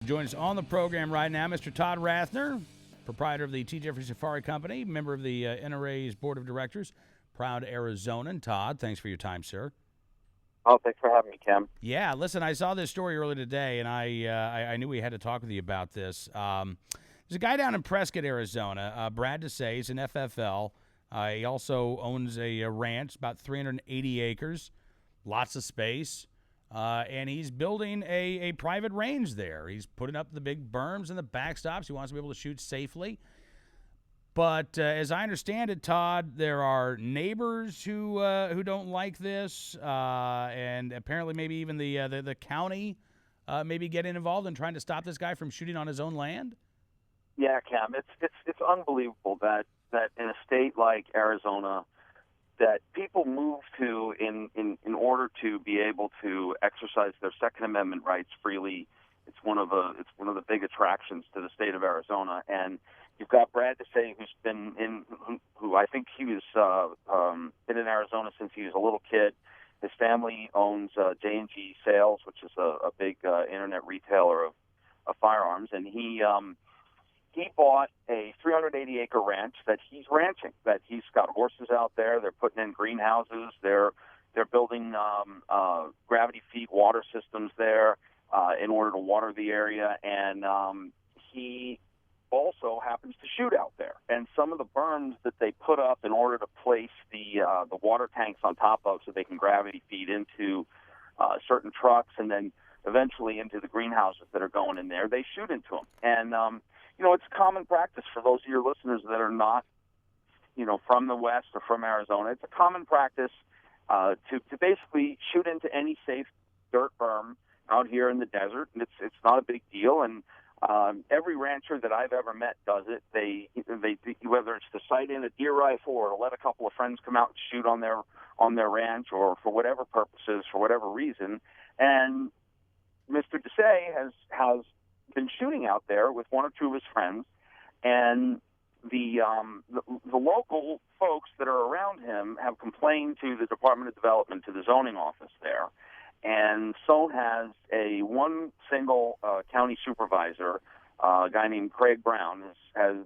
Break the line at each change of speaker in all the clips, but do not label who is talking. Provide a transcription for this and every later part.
Join us on the program right now, Mr. Todd Rathner, proprietor of the T. Jeffrey Safari Company, member of the NRA's Board of Directors, proud Arizonan. Todd, thanks for your time, sir.
Oh, thanks for having me, Cam.
Yeah, listen, I saw this story earlier today, and I knew we had to talk with you about this. There's a guy down in Prescott, Arizona, Brad Desai. He's an FFL. He also owns a ranch, about 380 acres, lots of space. And he's building a private range there. He's putting up the big berms and the backstops. He wants to be able to shoot safely. But as I understand it, Todd, there are neighbors who don't like this, and apparently maybe even the county maybe getting involved in trying to stop this guy from shooting on his own land.
Yeah, Cam, it's unbelievable that in a state like Arizona, that people move to in order to be able to exercise their Second Amendment rights freely. It's one of the big attractions to the state of Arizona, and you've got Brad Desai, who I think he was been in Arizona since he was a little kid. His family owns J&G Sales, which is a big internet retailer of firearms, and he bought a 380-acre ranch that he's ranching. That he's got horses out there. They're putting in greenhouses. They're building gravity-feed water systems there in order to water the area. And he also happens to shoot out there. And some of the berms that they put up in order to place the water tanks on top of, so they can gravity feed into certain trucks and then eventually into the greenhouses that are going in there, they shoot into them. And it's common practice for those of your listeners that are not, from the West or from Arizona. It's a common practice to basically shoot into any safe dirt berm out here in the desert, and it's not a big deal. And every rancher that I've ever met does it. They whether it's to sight in a deer rifle or to let a couple of friends come out and shoot on their ranch, or for whatever purposes, for whatever reason. And Mr. Desai has been shooting out there with one or two of his friends, and the local folks that are around him have complained to the Department of Development, to the zoning office there, and so has one single county supervisor, a guy named Craig Brown,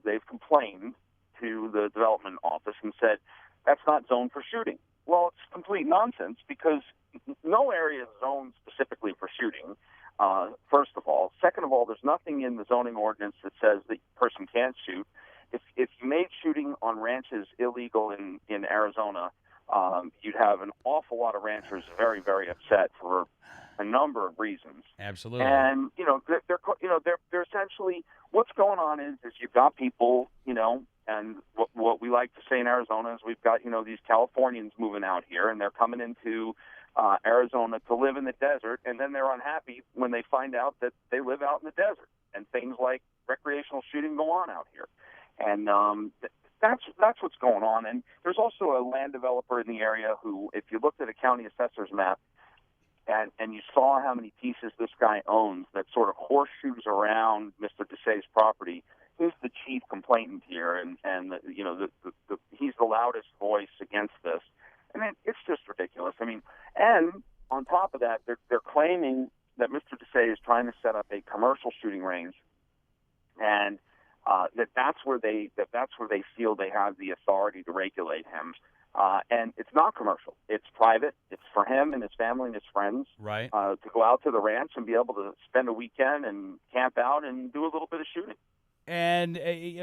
they've complained to the development office and said that's not zoned for shooting. Well, it's complete nonsense, because no area is zoned specifically for shooting. First of all. Second of all, there's nothing in the zoning ordinance that says that a person can't shoot. If you made shooting on ranches illegal in Arizona, you'd have an awful lot of ranchers very, very upset for a number of reasons.
Absolutely.
And they're essentially, what's going on is you've got people, and what we like to say in Arizona is we've got these Californians moving out here, and they're coming into Arizona to live in the desert, and then they're unhappy when they find out that they live out in the desert, and things like recreational shooting go on out here. And that's what's going on. And there's also a land developer in the area who, if you looked at a county assessor's map and you saw how many pieces this guy owns that sort of horseshoes around Mr. Desai's property, he's the chief complainant here, and he's the loudest voice against this. And it's just ridiculous. I mean, and on top of that, they're claiming that Mr. Desai is trying to set up a commercial shooting range, and that's where they feel they have the authority to regulate him. And it's not commercial; it's private. It's for him and his family and his friends,
right?
To go out to the ranch and be able to spend a weekend and camp out and do a little bit of shooting.
And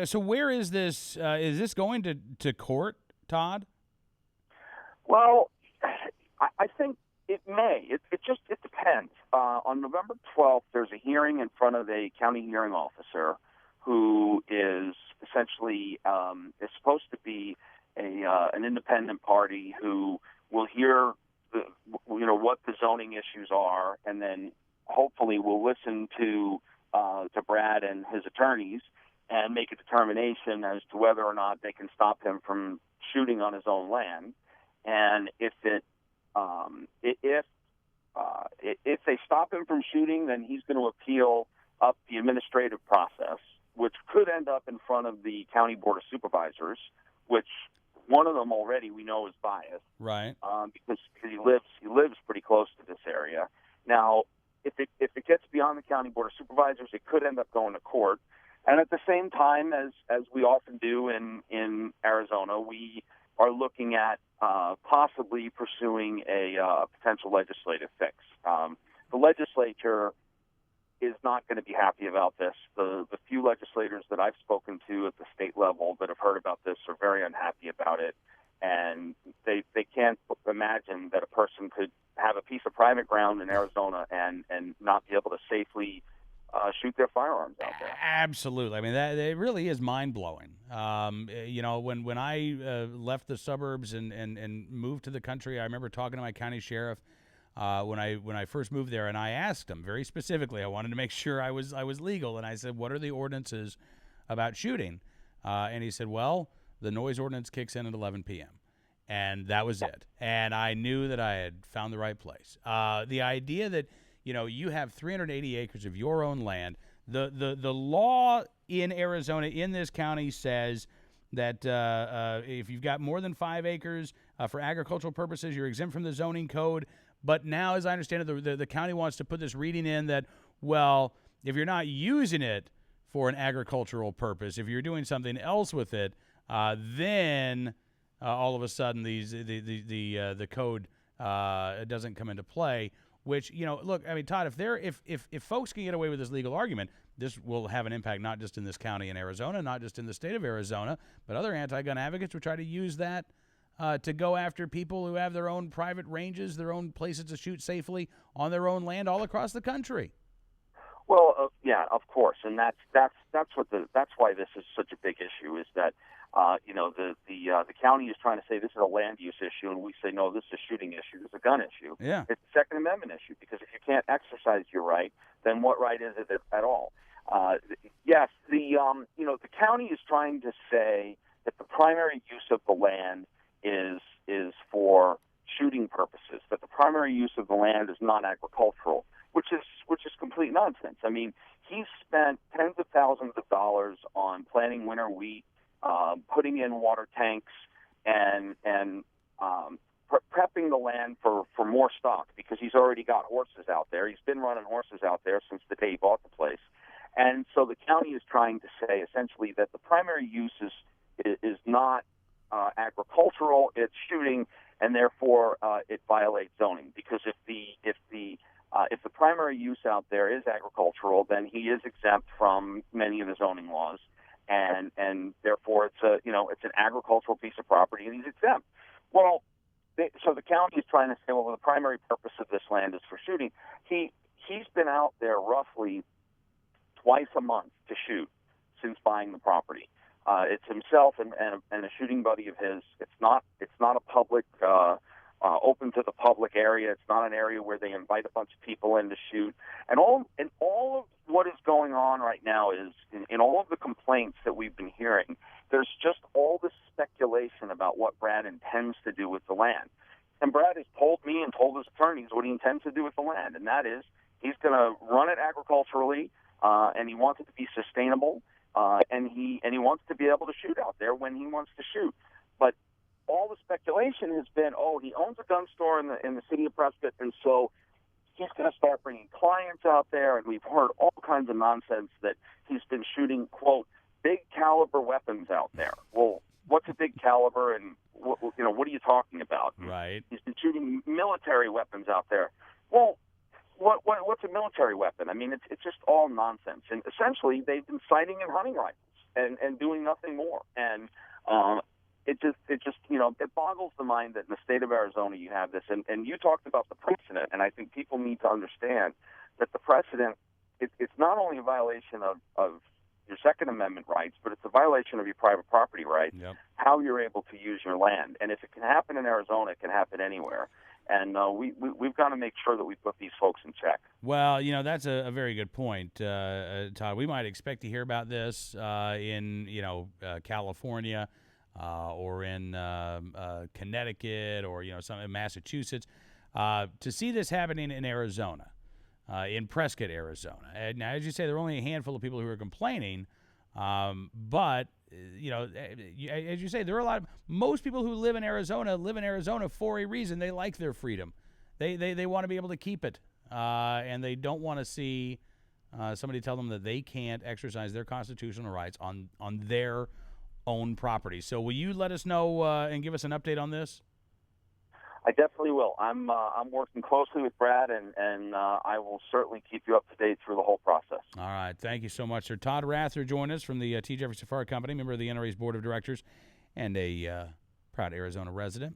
so, where is this? Is this going to court, Todd?
Well, I think it may. It depends. On November 12th, there's a hearing in front of a county hearing officer who is essentially is supposed to be an independent party who will hear what the zoning issues are, and then hopefully will listen to Brad and his attorneys and make a determination as to whether or not they can stop him from shooting on his own land. And if they stop him from shooting, then he's going to appeal up the administrative process, which could end up in front of the County Board of Supervisors, which one of them already we know is biased,
right?
Because he lives pretty close to this area. Now, if it gets beyond the county board of supervisors, it could end up going to court. And at the same time, as we often do in Arizona, we are looking at possibly pursuing a potential legislative fix. The legislature is not going to be happy about this. The few legislators that I've spoken to at the state level that have heard about this are very unhappy about it, and they can't imagine that a person could have a piece of private ground in Arizona and not be able to safely shoot their firearms out there.
Absolutely. I mean, that it really is mind-blowing. When I left the suburbs and moved to the country, I remember talking to my county sheriff when I first moved there, and I asked him very specifically. I wanted to make sure I was legal, and I said, "What are the ordinances about shooting?" And he said, "Well, the noise ordinance kicks in at 11 p.m." And that was it. And I knew that I had found the right place. The idea that you have 380 acres of your own land. The law in Arizona, in this county, says that if you've got more than 5 acres for agricultural purposes, you're exempt from the zoning code. But now, as I understand it, the county wants to put this reading in that, well, if you're not using it for an agricultural purpose, if you're doing something else with it, then all of a sudden the code doesn't come into play. Which, look, I mean, Todd, if folks can get away with this legal argument, this will have an impact not just in this county in Arizona, not just in the state of Arizona, but other anti-gun advocates will try to use that to go after people who have their own private ranges, their own places to shoot safely on their own land all across the country.
Well, yeah, of course, and that's why this is such a big issue. Is that the county is trying to say this is a land use issue, and we say no, this is a shooting issue, this is a gun issue.
Yeah,
it's a Second Amendment issue because if you can't exercise your right, then what right is it at all? Yes, the county is trying to say that the primary use of the land is for shooting purposes, that the primary use of the land is non-agricultural, which is complete nonsense. I mean, he's spent tens of thousands of dollars on planting winter wheat, putting in water tanks, and prepping the land for more stock because he's already got horses out there. He's been running horses out there since the day he bought the place. And so the county is trying to say essentially that the primary use is not agricultural, it's shooting, and therefore it violates zoning. Because if the primary use out there is agricultural, then he is exempt from many of the zoning laws, and therefore it's an agricultural piece of property, and he's exempt. Well, so the county is trying to say, well, the primary purpose of this land is for shooting. He's been out there roughly twice a month to shoot since buying the property. It's himself and a shooting buddy of his. It's not a public open to the public area. It's not an area where they invite a bunch of people in to shoot. And all of what is going on right now is in all of the complaints that we've been hearing, there's just all this speculation about what Brad intends to do with the land. And Brad has told me and told his attorneys what he intends to do with the land, and that is he's going to run it agriculturally, and he wants it to be sustainable, and he wants to be able to shoot out there when he wants to shoot. But all the speculation has been, he owns a gun store in the city of Prescott, and so he's going to start bringing clients out there, and we've heard all kinds of nonsense that he's been shooting, quote, big caliber weapons out there. Well, what's a big caliber, and what are you talking about?
Right.
He's been shooting military weapons out there. Well, what's a military weapon? I mean, it's just all nonsense. And essentially, they've been sighting and hunting rifles and doing nothing more. And it boggles the mind that in the state of Arizona you have this. And you talked about the precedent, and I think people need to understand that the precedent, it's not only a violation of your Second Amendment rights, but it's a violation of your private property rights,
yep.
How you're able to use your land. And if it can happen in Arizona, it can happen anywhere. And we've got to make sure that we put these folks in check.
Well, that's a very good point, Todd. We might expect to hear about this in California or in Connecticut or some in Massachusetts. To see this happening in Arizona, in Prescott, Arizona. And now, as you say, there are only a handful of people who are complaining, but as you say, there are most people who live in Arizona for a reason. They like their freedom. They want to be able to keep it. and they don't want to see somebody tell them that they can't exercise their constitutional rights on their own property. So will you let us know and give us an update on this?
I definitely will. I'm working closely with Brad, and I will certainly keep you up to date through the whole process.
All right. Thank you so much, sir. Todd Rathner joined us from the T. Jeffrey Safari Company, member of the NRA's board of directors, and a proud Arizona resident.